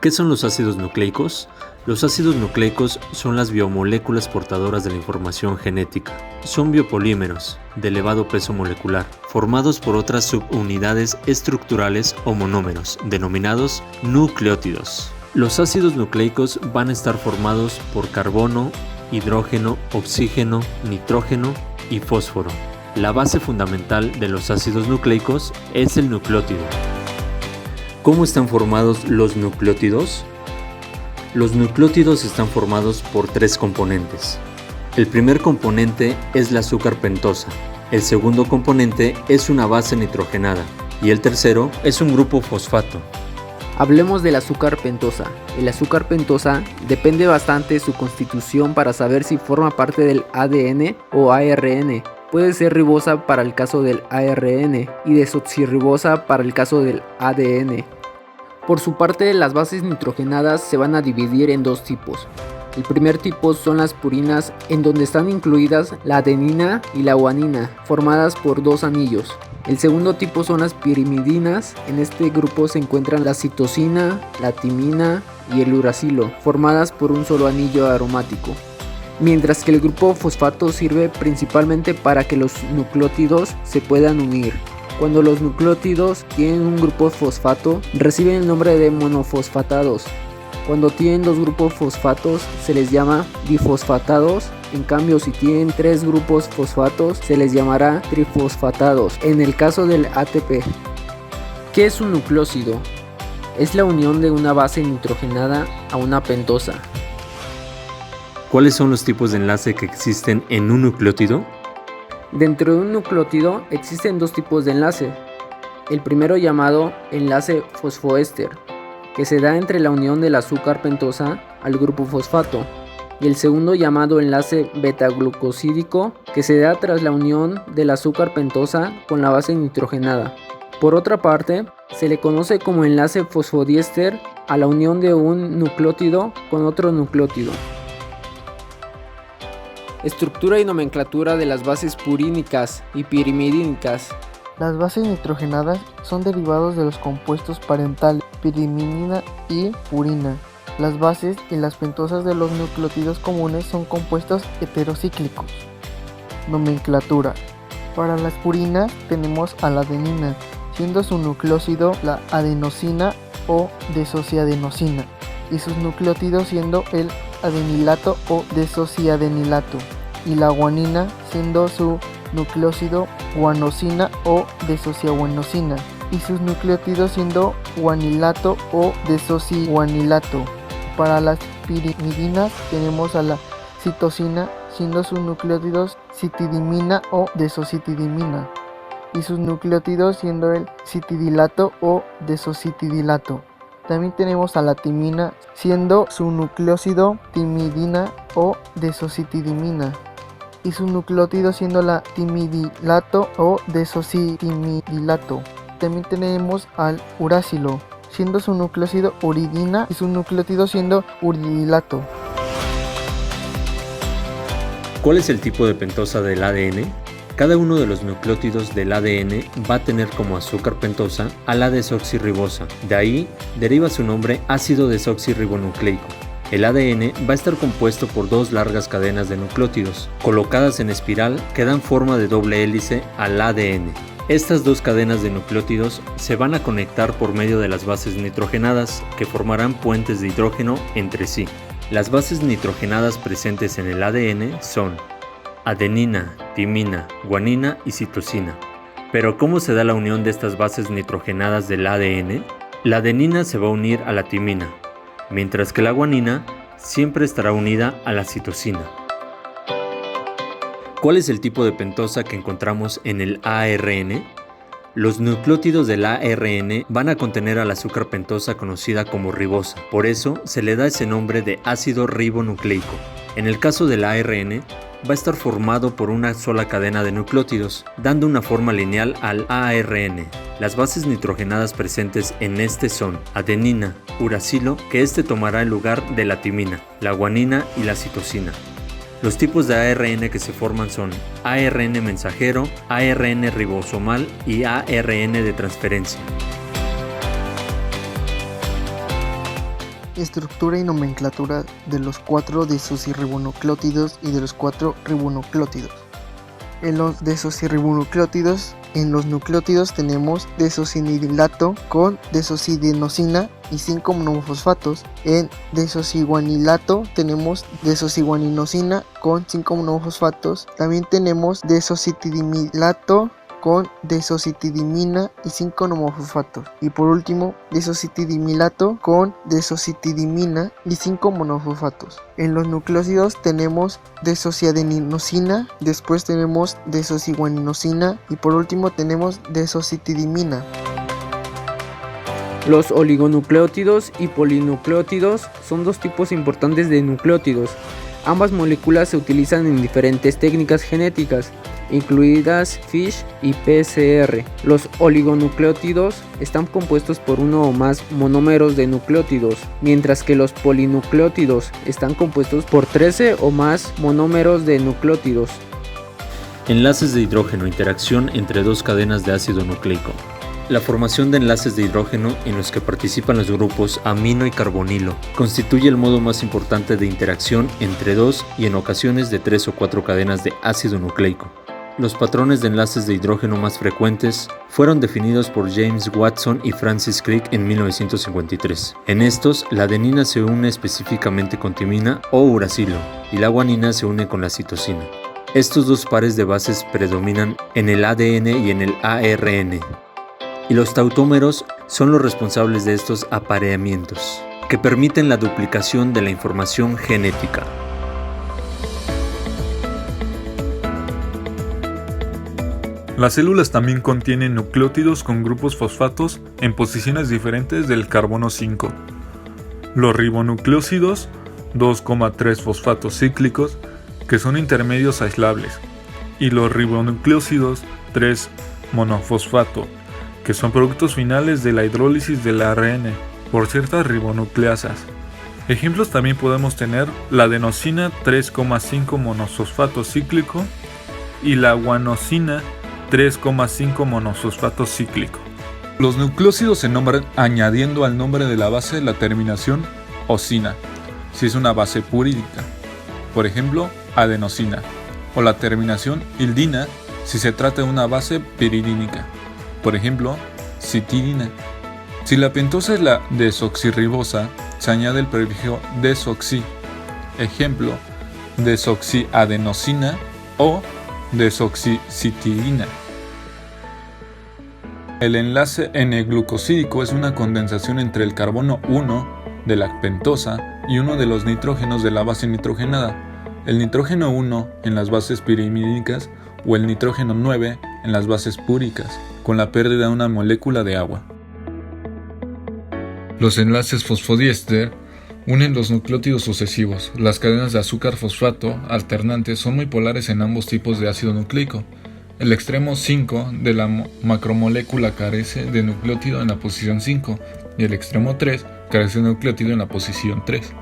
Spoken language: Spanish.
¿Qué son los ácidos nucleicos? Los ácidos nucleicos son las biomoléculas portadoras de la información genética. Son biopolímeros de elevado peso molecular, formados por otras subunidades estructurales o monómeros, denominados nucleótidos. Los ácidos nucleicos van a estar formados por carbono, hidrógeno, oxígeno, nitrógeno y fósforo. La base fundamental de los ácidos nucleicos es el nucleótido. ¿Cómo están formados los nucleótidos? Los nucleótidos están formados por tres componentes. El primer componente es la azúcar pentosa, el segundo componente es una base nitrogenada y el tercero es un grupo fosfato. Hablemos del azúcar pentosa. El azúcar pentosa depende bastante de su constitución para saber si forma parte del ADN o ARN. Puede ser ribosa para el caso del ARN y desoxirribosa para el caso del ADN. Por su parte, las bases nitrogenadas se van a dividir en dos tipos. El primer tipo son las purinas, en donde están incluidas la adenina y la guanina, formadas por dos anillos. El segundo tipo son las pirimidinas. En este grupo se encuentran la citosina, la timina y el uracilo, formadas por un solo anillo aromático. Mientras que el grupo fosfato sirve principalmente para que los nucleótidos se puedan unir. Cuando los nucleótidos tienen un grupo fosfato, reciben el nombre de monofosfatados. Cuando tienen dos grupos fosfatos, se les llama difosfatados. En cambio, si tienen tres grupos fosfatos, se les llamará trifosfatados, en el caso del ATP. ¿Qué es un nucleósido? Es la unión de una base nitrogenada a una pentosa. ¿Cuáles son los tipos de enlace que existen en un nucleótido? Dentro de un nucleótido existen dos tipos de enlace. El primero llamado enlace fosfoéster, que se da entre la unión del azúcar pentosa al grupo fosfato, y el segundo llamado enlace betaglucosídico, que se da tras la unión del azúcar pentosa con la base nitrogenada. Por otra parte, se le conoce como enlace fosfodiéster a la unión de un nucleótido con otro nucleótido. Estructura y nomenclatura de las bases purínicas y pirimidínicas. Las bases nitrogenadas son derivados de los compuestos parentales pirimidina y purina. Las bases y las pentosas de los nucleótidos comunes son compuestos heterocíclicos. Nomenclatura. Para las purinas tenemos a la adenina, siendo su nucleósido la adenosina o desociadenosina, y sus nucleótidos siendo el adenilato o desociadenilato, y la guanina siendo su nucleósido guanosina o desociaguanosina, y sus nucleótidos siendo guanilato o desociguanilato. Para las pirimidinas tenemos a la citosina, siendo sus nucleótidos citidimina o desocitidimina, y sus nucleótidos siendo el citidilato o desocitidilato. También tenemos a la timina, siendo su nucleósido timidina o desocitidimina, y su nucleótido siendo la timidilato o desocitimidilato. También tenemos al uracilo, siendo su nucleósido uridina y su nucleótido siendo uridilato. ¿Cuál es el tipo de pentosa del ADN? Cada uno de los nucleótidos del ADN va a tener como azúcar pentosa a la desoxirribosa. De ahí deriva su nombre ácido desoxirribonucleico. El ADN va a estar compuesto por dos largas cadenas de nucleótidos, colocadas en espiral que dan forma de doble hélice al ADN. Estas dos cadenas de nucleótidos se van a conectar por medio de las bases nitrogenadas, que formarán puentes de hidrógeno entre sí. Las bases nitrogenadas presentes en el ADN son adenina, timina, guanina y citosina. Pero ¿cómo se da la unión de estas bases nitrogenadas del ADN? La adenina se va a unir a la timina, mientras que la guanina siempre estará unida a la citosina. ¿Cuál es el tipo de pentosa que encontramos en el ARN? Los nucleótidos del ARN van a contener al azúcar pentosa conocida como ribosa, por eso se le da ese nombre de ácido ribonucleico. En el caso del ARN, va a estar formado por una sola cadena de nucleótidos, dando una forma lineal al ARN. Las bases nitrogenadas presentes en este son adenina, uracilo, que este tomará el lugar de la timina, la guanina y la citosina. Los tipos de ARN que se forman son ARN mensajero, ARN ribosomal y ARN de transferencia. estructura y nomenclatura de los 4 desoxirribonucleótidos y de los 4 ribonucleótidos. En los desoxirribonucleótidos, en los nucleótidos tenemos desoxinilato con desoxidenosina y 5 monofosfatos. En desoxiguanilato tenemos desoxiguaninosina con 5 monofosfatos. También tenemos desoxitidimilato con desoxitidimina y 5 monofosfatos. Y por último, desoxitidimilato con desoxitidimina y 5 monofosfatos. En los nucleósidos tenemos desoxiadenosina, después tenemos desoxiguaninosina y por último tenemos desoxitidimina. Los oligonucleótidos y polinucleótidos son dos tipos importantes de nucleótidos. Ambas moléculas se utilizan en diferentes técnicas genéticas, incluidas FISH y PCR. Los oligonucleótidos están compuestos por uno o más monómeros de nucleótidos, mientras que los polinucleótidos están compuestos por 13 o más monómeros de nucleótidos. Enlaces de hidrógeno, interacción entre dos cadenas de ácido nucleico. La formación de enlaces de hidrógeno en los que participan los grupos amino y carbonilo constituye el modo más importante de interacción entre dos y en ocasiones de 3 o 4 cadenas de ácido nucleico. Los patrones de enlaces de hidrógeno más frecuentes fueron definidos por James Watson y Francis Crick en 1953. En estos, la adenina se une específicamente con timina o uracilo y la guanina se une con la citosina. Estos dos pares de bases predominan en el ADN y en el ARN. Y los tautómeros son los responsables de estos apareamientos, que permiten la duplicación de la información genética. Las células también contienen nucleótidos con grupos fosfatos en posiciones diferentes del carbono 5. Los ribonucleósidos, 2,3 fosfatos cíclicos, que son intermedios aislables, y los ribonucleósidos 3 monofosfato, que son productos finales de la hidrólisis del ARN por ciertas ribonucleasas. Ejemplos también podemos tener la adenosina 3,5 monofosfato cíclico y la guanosina 3,5 monofosfato cíclico. Los nucleósidos se nombran añadiendo al nombre de la base la terminación osina, si es una base purídica, por ejemplo, adenosina, o la terminación ildina, si se trata de una base piridínica, por ejemplo, citidina. Si la pentosa es la desoxirribosa, se añade el prefijo desoxi, ejemplo, desoxiadenosina o desoxicitidina. El enlace N-glucosídico es una condensación entre el carbono 1 de la pentosa y uno de los nitrógenos de la base nitrogenada, el nitrógeno 1 en las bases pirimídicas o el nitrógeno 9 en las bases púricas, con la pérdida de una molécula de agua. Los enlaces fosfodiéster unen los nucleótidos sucesivos. Las cadenas de azúcar fosfato alternantes son muy polares en ambos tipos de ácido nucleico. El extremo 5 de la macromolécula carece de nucleótido en la posición 5 y el extremo 3 carece de nucleótido en la posición 3.